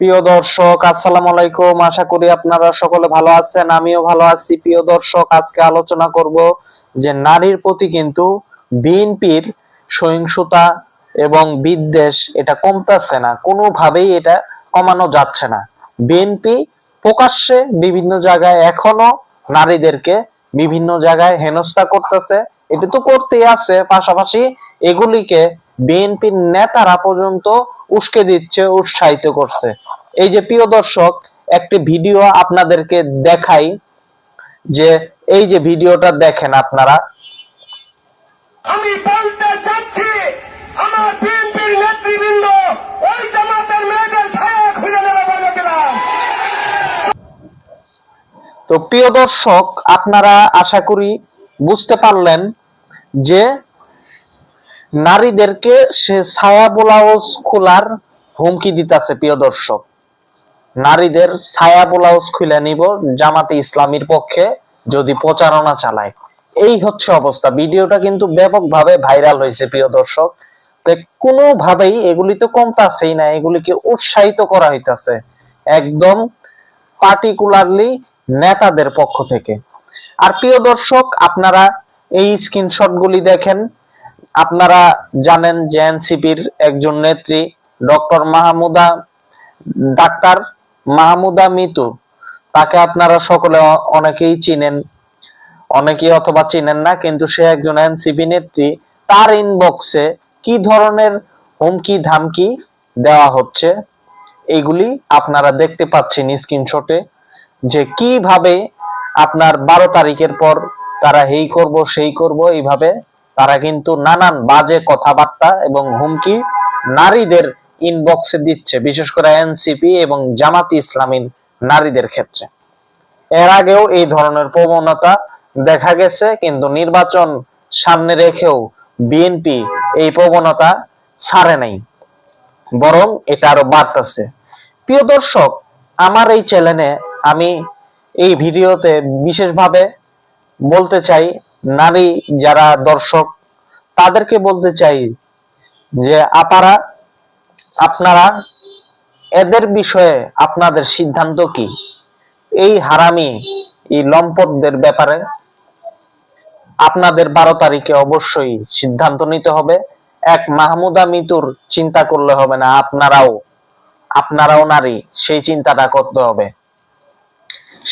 প্রিয় দর্শক, আসসালামু আলাইকুম। আশা করি আপনারা সকলে ভালো আছেন, আমিও ভালো আছি। প্রিয় দর্শক, আজকে আলোচনা করব যে নারীর প্রতি কিন্তু বিএনপির সহিংসতা এবং বিদ্বেষ এটা কমতেছে না, কোনোভাবেই এটা কমানো যাচ্ছে না। বিএনপি প্রকাশ্যে বিভিন্ন জায়গায় এখনো নারীদেরকে বিভিন্ন জায়গায় হেনস্থা করতেছে, এটা তো করতেই আছে, পাশাপাশি এগুলিকে বিএনপির নেতারা পর্যন্ত উস্কে দিচ্ছে, উৎসাহিত করছে। এই যে প্রিয় দর্শক, একটি ভিডিও আপনাদেরকে দেখাই, যে এই যে ভিডিওটা দেখেন আপনারা। আমি বলতে চাচ্ছি, আমার বিএনপির নেতৃবৃন্দ ওই জামাতের মেয়েদের ছায়া খুঁজে নেবে বলে দিলাম। তো প্রিয় দর্শক, আপনারা আশা করি বুঝতে পারলেন যে নারীদেরকে সে ছায়া ব্লাউজ খোলার হুমকি দিতেছে। প্রিয় দর্শক, নারীদের ছায়া ব্লাউজ খুলে নিব জামাতে ইসলামীর পক্ষে যদি প্রচারণা চালায়, এই হচ্ছে অবস্থা। ভিডিওটা কিন্তু ব্যাপকভাবে ভাইরাল হয়েছে প্রিয় দর্শক। কোনোভাবেই এগুলি তো কমতাছেই না, এগুলিকে উৎসাহিত করা হইতাছে একদম পার্টিকুলারলি নেতাদের পক্ষ থেকে। আর প্রিয় দর্শক, আপনারা এই স্ক্রিনশট গুলি দেখেন। আপনারা জানেন যে এনসিপির একজন নেত্রী ডাক্তার মাহমুদা মিতু, তাকে আপনারা সকলে অনেকেই চিনেন, অনেকেই অথবা চিনেন না, কিন্তু সে একজন এনসিপি নেত্রী। তার ইনবক্সে কি ধরনের হুমকি ধামকি দেওয়া হচ্ছে এইগুলি আপনারা দেখতে পাচ্ছেন স্ক্রিনশটে, যে কিভাবে আপনার 12 তারিখের পর তারা এই করব সেই করব, এইভাবে তারা কিন্তু নানান বাজে কথাবার্তা এবং হুমকি নারীদের ইনবক্সে দিচ্ছে, বিশেষ করে এনসিপি এবং জামাতি ইসলামী নারীদের ক্ষেত্রে। এর আগেও এই ধরনের প্রবণতা দেখা গেছে, কিন্তু নির্বাচন সামনে রেখেও বিএনপি এই প্রবণতা ছাড়ে নাই, বরং এটা আরো বাড়তেছে। প্রিয় দর্শক, আমার এই চ্যানেলে আমি এই ভিডিওতে বিশেষভাবে বলতে চাই, নারী যারা দর্শক তাদেরকে বলতে চাই যে আপনারা এদের বিষয়ে আপনাদের সিদ্ধান্ত কি? এই হারামি, এই লম্পটদের ব্যাপারে আপনাদের 12 তারিখে অবশ্যই সিদ্ধান্ত নিতে হবে। এক মাহমুদা মিতুর চিন্তা করলে হবে না, আপনারাও নারী, সেই চিন্তাটা করতে হবে।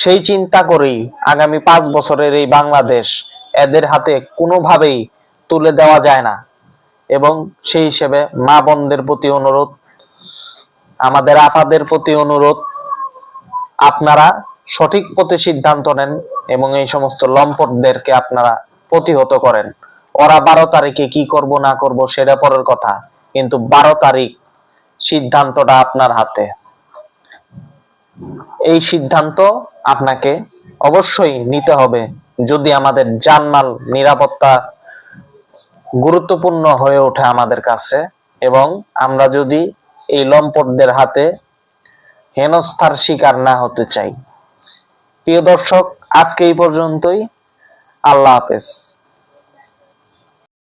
সেই চিন্তা করেই আগামী 5 বছরের এই বাংলাদেশ এদের হাতে কোনোভাবেই তুলে দেওয়া যায় না। এবং সেই হিসেবে মা বোনদের প্রতি অনুরোধ, আমাদের আপাদের প্রতি অনুরোধ, আপনারা সঠিক পথে সিদ্ধান্ত নেন এবং এই সমস্ত লম্পটদেরকে আপনারা প্রতিহত করেন। ওরা 12 তারিখে কি করব না করব সেটা পরের কথা, কিন্তু 12 তারিখ সিদ্ধান্তটা আপনার হাতে। এই সিদ্ধান্ত আপনাকে অবশ্যই নিতে হবে যদি আমাদের জানমাল নিরাপত্তা গুরুত্বপূর্ণ হয়ে ওঠে আমাদের কাছে, এবং আমরা যদি এই লম্পটদের হাতে হেনস্থার শিকার না হতে চাই। প্রিয় দর্শক, আজকে এই পর্যন্তই। আল্লাহ হাফেজ।